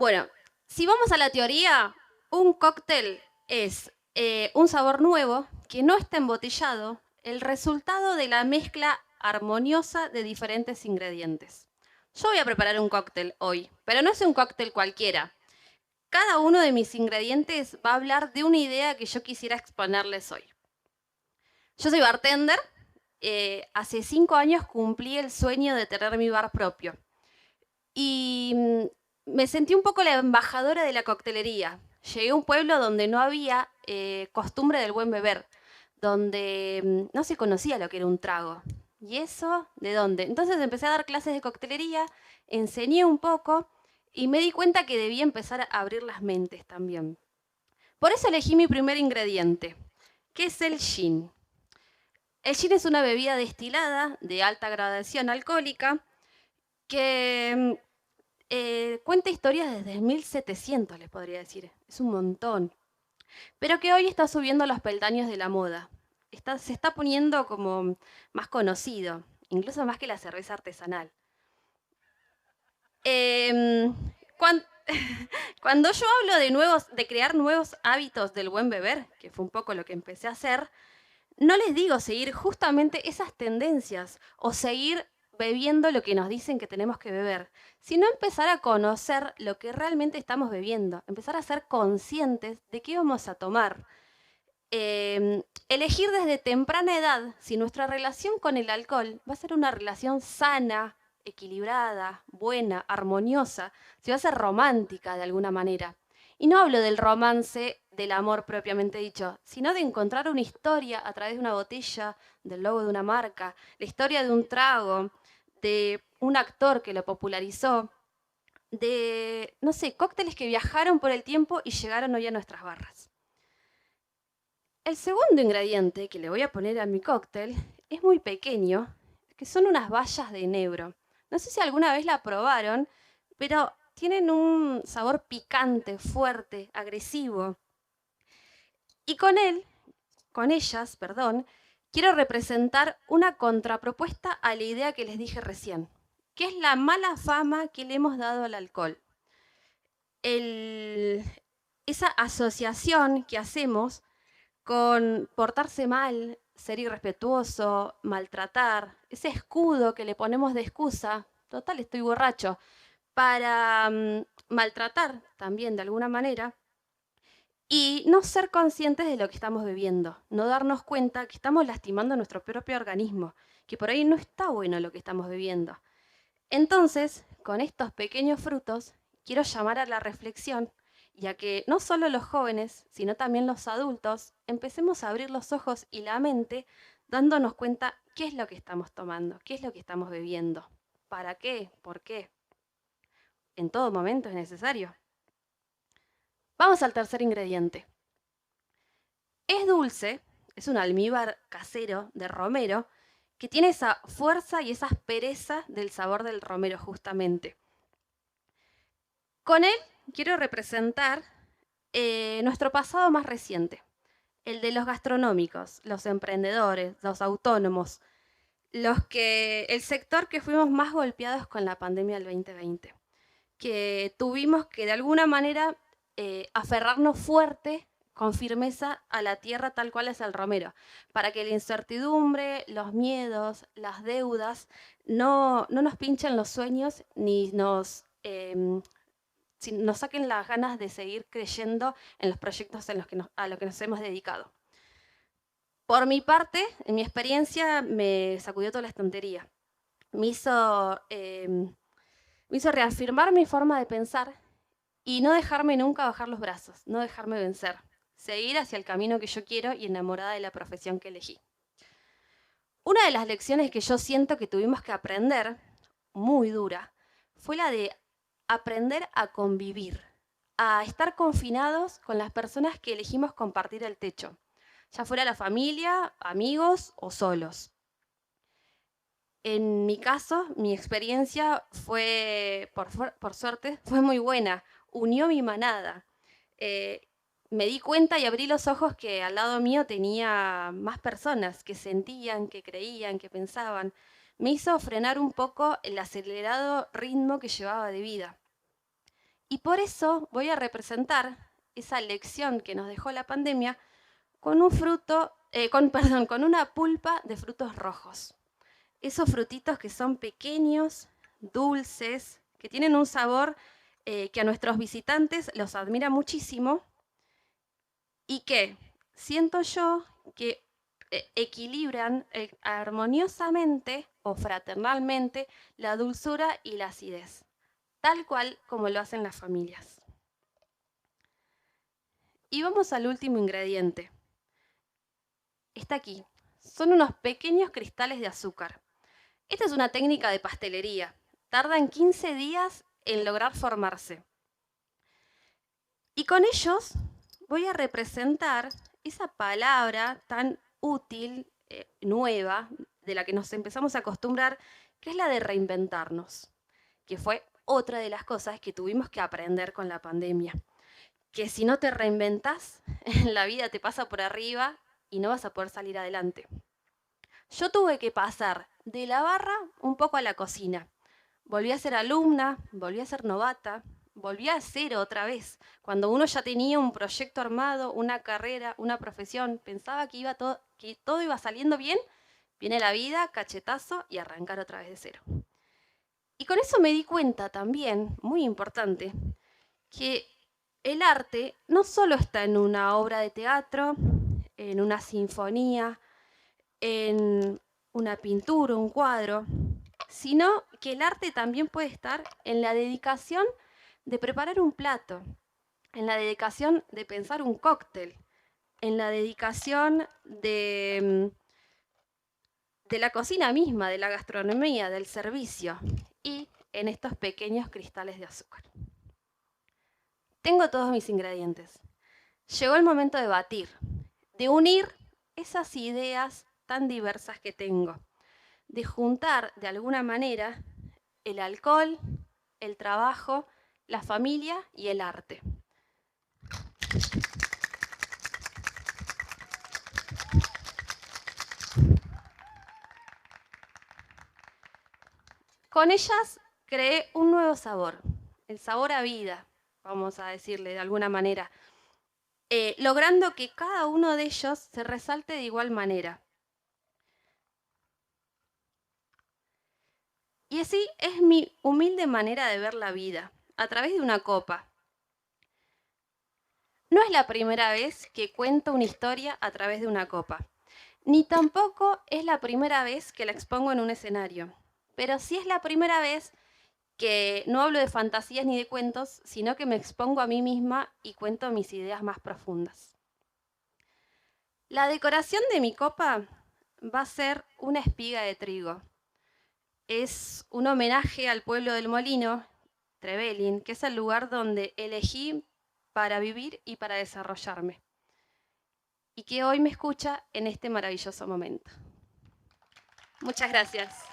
Bueno, si vamos a la teoría, un cóctel es un sabor nuevo que no está embotellado, el resultado de la mezcla armoniosa de diferentes ingredientes. Yo voy a preparar un cóctel hoy, pero no es un cóctel cualquiera. Cada uno de mis ingredientes va a hablar de una idea que yo quisiera exponerles hoy. Yo soy bartender. Hace 5 años cumplí el sueño de tener mi bar propio. Y me sentí un poco la embajadora de la coctelería. Llegué a un pueblo donde no había costumbre del buen beber, donde no se conocía lo que era un trago. ¿Y eso de dónde? Entonces empecé a dar clases de coctelería, enseñé un poco y me di cuenta que debía empezar a abrir las mentes también. Por eso elegí mi primer ingrediente, que es el gin. El gin es una bebida destilada de alta gradación alcohólica que cuenta historias desde 1700, les podría decir. Es un montón. Pero que hoy está subiendo los peldaños de la moda. Se está poniendo como más conocido, incluso más que la cerveza artesanal. Eh, cuan- Cuando yo hablo de crear nuevos hábitos del buen beber, que fue un poco lo que empecé a hacer, no les digo seguir justamente esas tendencias o seguir bebiendo lo que nos dicen que tenemos que beber, sino empezar a conocer lo que realmente estamos bebiendo, empezar a ser conscientes de qué vamos a tomar. Elegir desde temprana edad si nuestra relación con el alcohol va a ser una relación sana, equilibrada, buena, armoniosa, si va a ser romántica de alguna manera. Y no hablo del romance del amor propiamente dicho, sino de encontrar una historia a través de una botella, del logo de una marca, la historia de un trago, de un actor que lo popularizó, de, no sé, cócteles que viajaron por el tiempo y llegaron hoy a nuestras barras. El segundo ingrediente que le voy a poner a mi cóctel es muy pequeño, que son unas bayas de enebro. No sé si alguna vez la probaron, pero tienen un sabor picante, fuerte, agresivo. Y con ellas, perdón, quiero representar una contrapropuesta a la idea que les dije recién, que es la mala fama que le hemos dado al alcohol. El- esa asociación que hacemos con portarse mal, ser irrespetuoso, maltratar, ese escudo que le ponemos de excusa, total estoy borracho, para maltratar también de alguna manera, y no ser conscientes de lo que estamos bebiendo, no darnos cuenta que estamos lastimando nuestro propio organismo, que por ahí no está bueno lo que estamos bebiendo. Entonces, con estos pequeños frutos, quiero llamar a la reflexión y a que no solo los jóvenes, sino también los adultos, empecemos a abrir los ojos y la mente dándonos cuenta qué es lo que estamos tomando, qué es lo que estamos bebiendo, para qué, por qué. En todo momento es necesario. Vamos al tercer ingrediente. Es dulce, es un almíbar casero de romero que tiene esa fuerza y esa aspereza del sabor del romero justamente. Con él quiero representar nuestro pasado más reciente, el de los gastronómicos, los emprendedores, los autónomos, el sector que fuimos más golpeados con la pandemia del 2020, que tuvimos que de alguna manera aferrarnos fuerte, con firmeza, a la tierra tal cual es el romero, para que la incertidumbre, los miedos, las deudas no nos pinchen los sueños ni nos saquen las ganas de seguir creyendo en los proyectos a los que nos hemos dedicado. Por mi parte, en mi experiencia, me sacudió toda la estantería. Me hizo, eh, Me hizo reafirmar mi forma de pensar y no dejarme nunca bajar los brazos, no dejarme vencer. Seguir hacia el camino que yo quiero y enamorada de la profesión que elegí. Una de las lecciones que yo siento que tuvimos que aprender, muy dura, fue la de aprender a convivir, a estar confinados con las personas que elegimos compartir el techo, ya fuera la familia, amigos o solos. En mi caso, mi experiencia fue, por suerte, fue muy buena, unió mi manada. Eh, Me di cuenta y abrí los ojos que al lado mío tenía más personas que sentían, que creían, que pensaban. Me hizo frenar un poco el acelerado ritmo que llevaba de vida. Y por eso voy a representar esa lección que nos dejó la pandemia con un fruto, con una pulpa de frutos rojos. Esos frutitos que son pequeños, dulces, que tienen un sabor que a nuestros visitantes los admira muchísimo y que siento yo que equilibran armoniosamente o fraternalmente la dulzura y la acidez, tal cual como lo hacen las familias. Y vamos al último ingrediente. Está aquí. Son unos pequeños cristales de azúcar. Esta es una técnica de pastelería. Tardan 15 días en lograr formarse. Y con ellos voy a representar esa palabra tan útil, nueva, de la que nos empezamos a acostumbrar, que es la de reinventarnos, que fue otra de las cosas que tuvimos que aprender con la pandemia. Que si no te reinventas, la vida te pasa por arriba y no vas a poder salir adelante. Yo tuve que pasar de la barra un poco a la cocina. Volví a ser alumna, volví a ser novata, volví a cero otra vez. Cuando uno ya tenía un proyecto armado, una carrera, una profesión, pensaba que todo iba saliendo bien, viene la vida, cachetazo y arrancar otra vez de cero. Y con eso me di cuenta también, muy importante, que el arte no solo está en una obra de teatro, en una sinfonía, en una pintura, un cuadro, sino que el arte también puede estar en la dedicación de preparar un plato, en la dedicación de pensar un cóctel, en la dedicación de la cocina misma, de la gastronomía, del servicio y en estos pequeños cristales de azúcar. Tengo todos mis ingredientes. Llegó el momento de batir, de unir esas ideas tan diversas que tengo, de juntar de alguna manera el alcohol, el trabajo, la familia y el arte. Con ellas creé un nuevo sabor, el sabor a vida, vamos a decirle de alguna manera, logrando que cada uno de ellos se resalte de igual manera. Y así es mi humilde manera de ver la vida, a través de una copa. No es la primera vez que cuento una historia a través de una copa, ni tampoco es la primera vez que la expongo en un escenario, pero sí es la primera vez que no hablo de fantasías ni de cuentos, sino que me expongo a mí misma y cuento mis ideas más profundas. La decoración de mi copa va a ser una espiga de trigo. Es un homenaje al pueblo del Molino, Trevelin, que es el lugar donde elegí para vivir y para desarrollarme, y que hoy me escucha en este maravilloso momento. Muchas gracias.